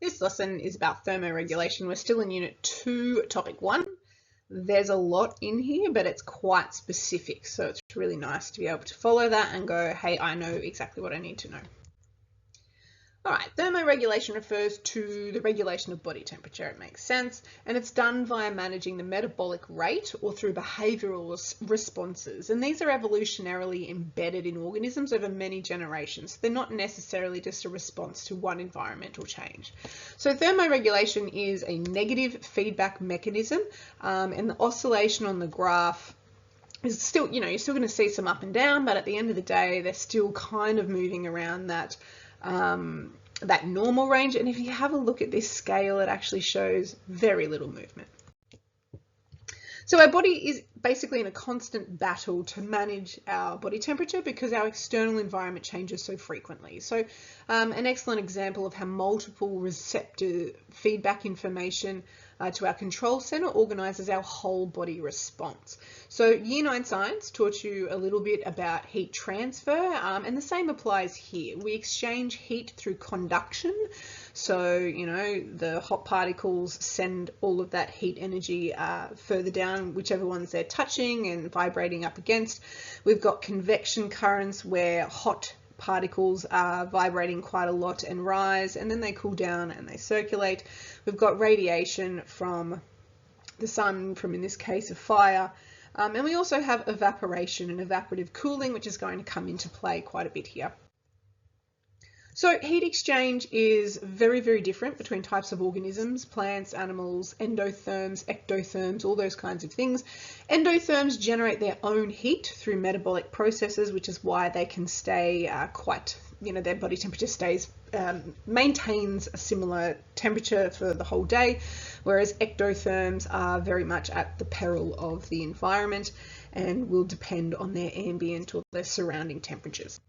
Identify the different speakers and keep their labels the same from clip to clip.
Speaker 1: This lesson is about thermoregulation. We're still in Unit 2, Topic 1. There's a lot in here, but it's quite specific, so it's really nice to be able to follow that and go, hey, I know exactly what I need to know. All right, thermoregulation refers to the regulation of body temperature. It makes sense, and it's done via managing the metabolic rate or through behavioural responses. And these are evolutionarily embedded in organisms over many generations. They're not necessarily just a response to one environmental change. So thermoregulation is a negative feedback mechanism, and the oscillation on the graph is still, you're still going to see some up and down, but at the end of the day, they're still kind of moving around that that normal range. And if you have a look at this scale, it actually shows very little movement. So our body is basically in a constant battle to manage our body temperature because our external environment changes so frequently. So an excellent example of how multiple receptor feedback information to our control center organizes our whole body response. So Year 9 Science taught you a little bit about heat transfer, and the same applies here. We exchange heat through conduction. So, the hot particles send all of that heat energy further down, whichever ones they're touching and vibrating up against. We've got convection currents where hot particles are vibrating quite a lot and rise, and then they cool down and they circulate. We've got radiation from the sun, from in this case a fire, and we also have evaporation and evaporative cooling, which is going to come into play quite a bit here. So heat exchange is very, very different between types of organisms, plants, animals, endotherms, ectotherms, all those kinds of things. Endotherms generate their own heat through metabolic processes, which is why they can stay their body temperature maintains a similar temperature for the whole day, whereas ectotherms are very much at the peril of the environment and will depend on their ambient or their surrounding temperatures.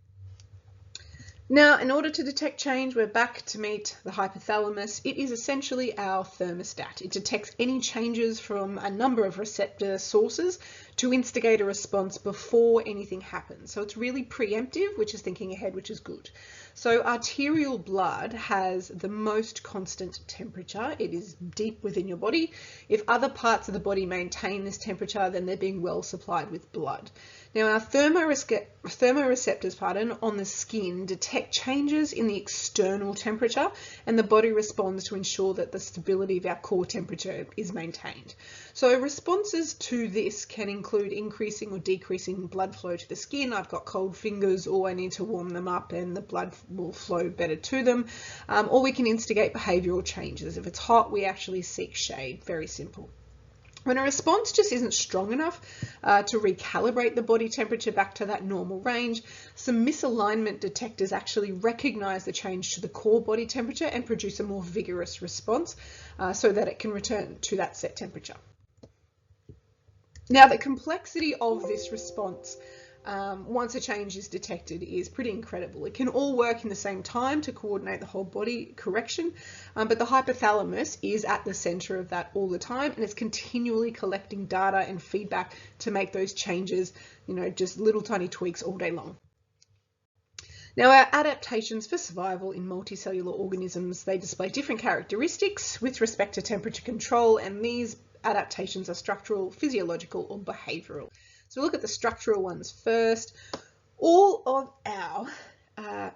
Speaker 1: Now, in order to detect change, we're back to meet the hypothalamus. It is essentially our thermostat. It detects any changes from a number of receptor sources to instigate a response before anything happens. So it's really preemptive, which is thinking ahead, which is good. So arterial blood has the most constant temperature. It is deep within your body. If other parts of the body maintain this temperature, then they're being well supplied with blood. Now, our thermoreceptors on the skin detect changes in the external temperature, and the body responds to ensure that the stability of our core temperature is maintained. So responses to this can include increasing or decreasing blood flow to the skin. I've got cold fingers, or I need to warm them up and the blood will flow better to them. Or we can instigate behavioural changes. If it's hot, we actually seek shade. Very simple. When a response just isn't strong enough to recalibrate the body temperature back to that normal range, some misalignment detectors actually recognize the change to the core body temperature and produce a more vigorous response so that it can return to that set temperature. Now, the complexity of this response once a change is detected is pretty incredible. It can all work in the same time to coordinate the whole body correction, but the hypothalamus is at the center of that all the time, and it's continually collecting data and feedback to make those changes, just little tiny tweaks all day long. Now, our adaptations for survival in multicellular organisms, they display different characteristics with respect to temperature control, and these adaptations are structural, physiological, or behavioural. So we'll look at the structural ones first. All of our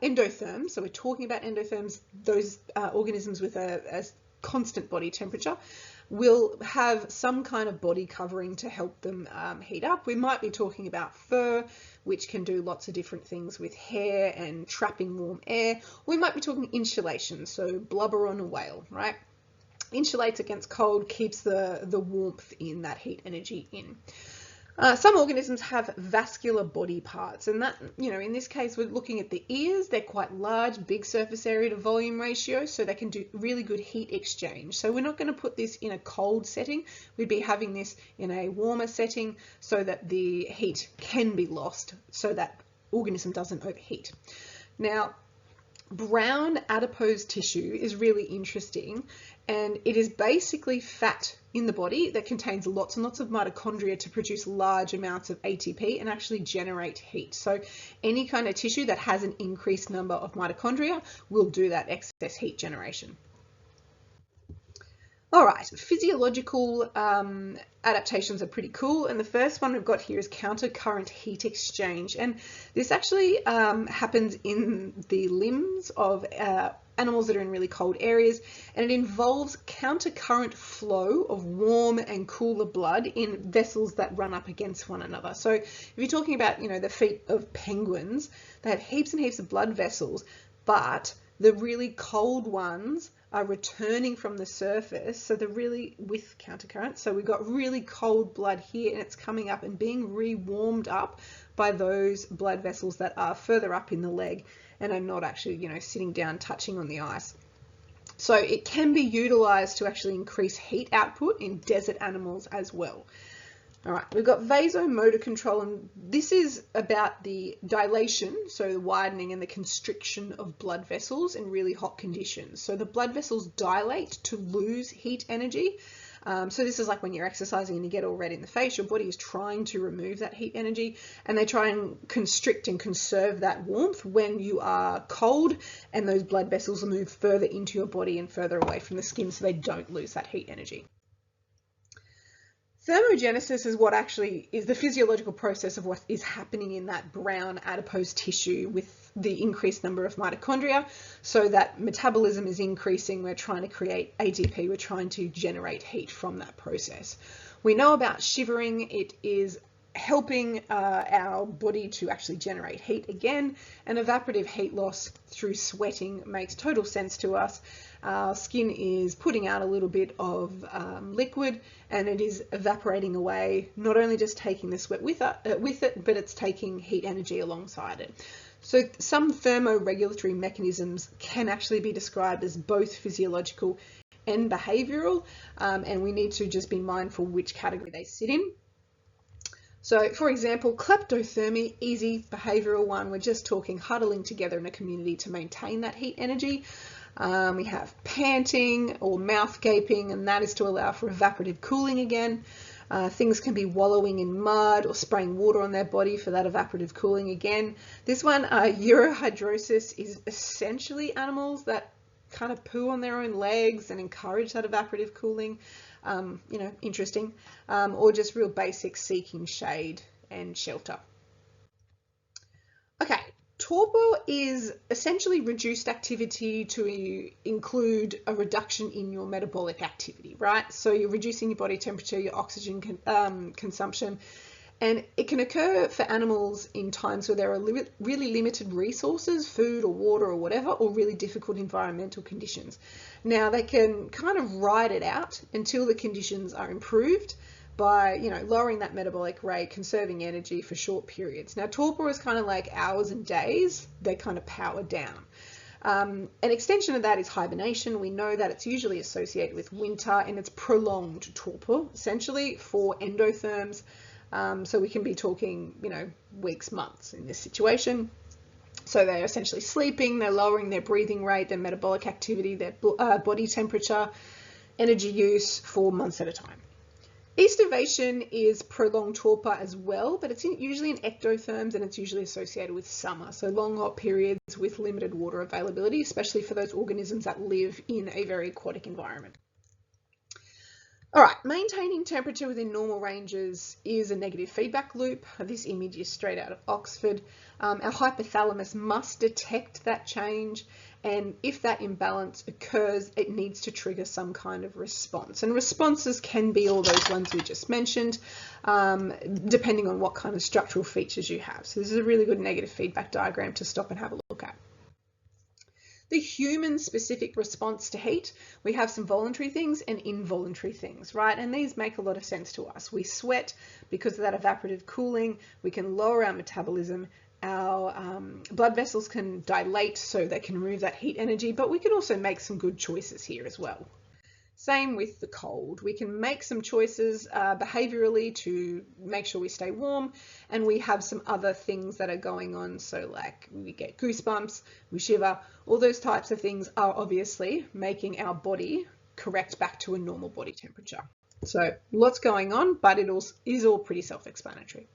Speaker 1: endotherms, so we're talking about endotherms, those organisms with a constant body temperature, will have some kind of body covering to help them heat up. We might be talking about fur, which can do lots of different things with hair and trapping warm air. We might be talking insulation, so blubber on a whale, right? Insulates against cold, keeps the warmth in, that heat energy in. Some organisms have vascular body parts, and that, in this case, we're looking at the ears. They're quite large, big surface area to volume ratio, so they can do really good heat exchange. So we're not going to put this in a cold setting. We'd be having this in a warmer setting so that the heat can be lost, so that organism doesn't overheat. Now, brown adipose tissue is really interesting, and it is basically fat in the body that contains lots and lots of mitochondria to produce large amounts of ATP and actually generate heat. So any kind of tissue that has an increased number of mitochondria will do that excess heat generation. All right, physiological adaptations are pretty cool, and the first one we've got here is countercurrent heat exchange, and this actually happens in the limbs of animals that are in really cold areas, and it involves countercurrent flow of warm and cooler blood in vessels that run up against one another. So if you're talking about, the feet of penguins, they have heaps and heaps of blood vessels, but the really cold ones are returning from the surface, so they're really with countercurrent. So we've got really cold blood here, and it's coming up and being re-warmed up by those blood vessels that are further up in the leg and are not actually, sitting down touching on the ice. So it can be utilized to actually increase heat output in desert animals as well. All right, we've got vasomotor control, and this is about the dilation, so the widening and the constriction of blood vessels in really hot conditions. So the blood vessels dilate to lose heat energy. So this is like when you're exercising and you get all red in the face, your body is trying to remove that heat energy, and they try and constrict and conserve that warmth when you are cold, and those blood vessels will move further into your body and further away from the skin so they don't lose that heat energy. Thermogenesis is what actually is the physiological process of what is happening in that brown adipose tissue with the increased number of mitochondria. So that metabolism is increasing. We're trying to create ATP. We're trying to generate heat from that process. We know about shivering. It is helping our body to actually generate heat again, and evaporative heat loss through sweating makes total sense to us. Our skin is putting out a little bit of liquid, and it is evaporating away, not only just taking the sweat with it, but it's taking heat energy alongside it. So some thermoregulatory mechanisms can actually be described as both physiological and behavioural, and we need to just be mindful which category they sit in. So for example, kleptothermy, easy behavioural one. We're just talking huddling together in a community to maintain that heat energy. We have panting or mouth gaping, and that is to allow for evaporative cooling again. Things can be wallowing in mud or spraying water on their body for that evaporative cooling again. This one, urohydrosis, is essentially animals that kind of poo on their own legs and encourage that evaporative cooling. Interesting. Or just real basic seeking shade and shelter. Okay. Torpor is essentially reduced activity to include a reduction in your metabolic activity, right? So you're reducing your body temperature, your oxygen consumption, and it can occur for animals in times where there are really limited resources, food or water or whatever, or really difficult environmental conditions. Now they can kind of ride it out until the conditions are improved by, lowering that metabolic rate, conserving energy for short periods. Now, torpor is kind of like hours and days. They kind of power down. An extension of that is hibernation. We know that it's usually associated with winter, and it's prolonged torpor, essentially, for endotherms. So we can be talking, weeks, months in this situation. So they're essentially sleeping, they're lowering their breathing rate, their metabolic activity, their body temperature, energy use for months at a time. Aestivation is prolonged torpor as well, but it's usually in ectotherms, and it's usually associated with summer. So long hot periods with limited water availability, especially for those organisms that live in a very aquatic environment. All right, maintaining temperature within normal ranges is a negative feedback loop. This image is straight out of Oxford. Our hypothalamus must detect that change, and if that imbalance occurs, it needs to trigger some kind of response. And responses can be all those ones we just mentioned, depending on what kind of structural features you have. So this is a really good negative feedback diagram to stop and have a look at. The human-specific response to heat, we have some voluntary things and involuntary things, right? And these make a lot of sense to us. We sweat because of that evaporative cooling. We can lower our metabolism. Our blood vessels can dilate so they can remove that heat energy, but we can also make some good choices here as well. Same with the cold. We can make some choices behaviourally to make sure we stay warm, and we have some other things that are going on. So like we get goosebumps, we shiver, all those types of things are obviously making our body correct back to a normal body temperature. So lots going on, but it is all pretty self-explanatory.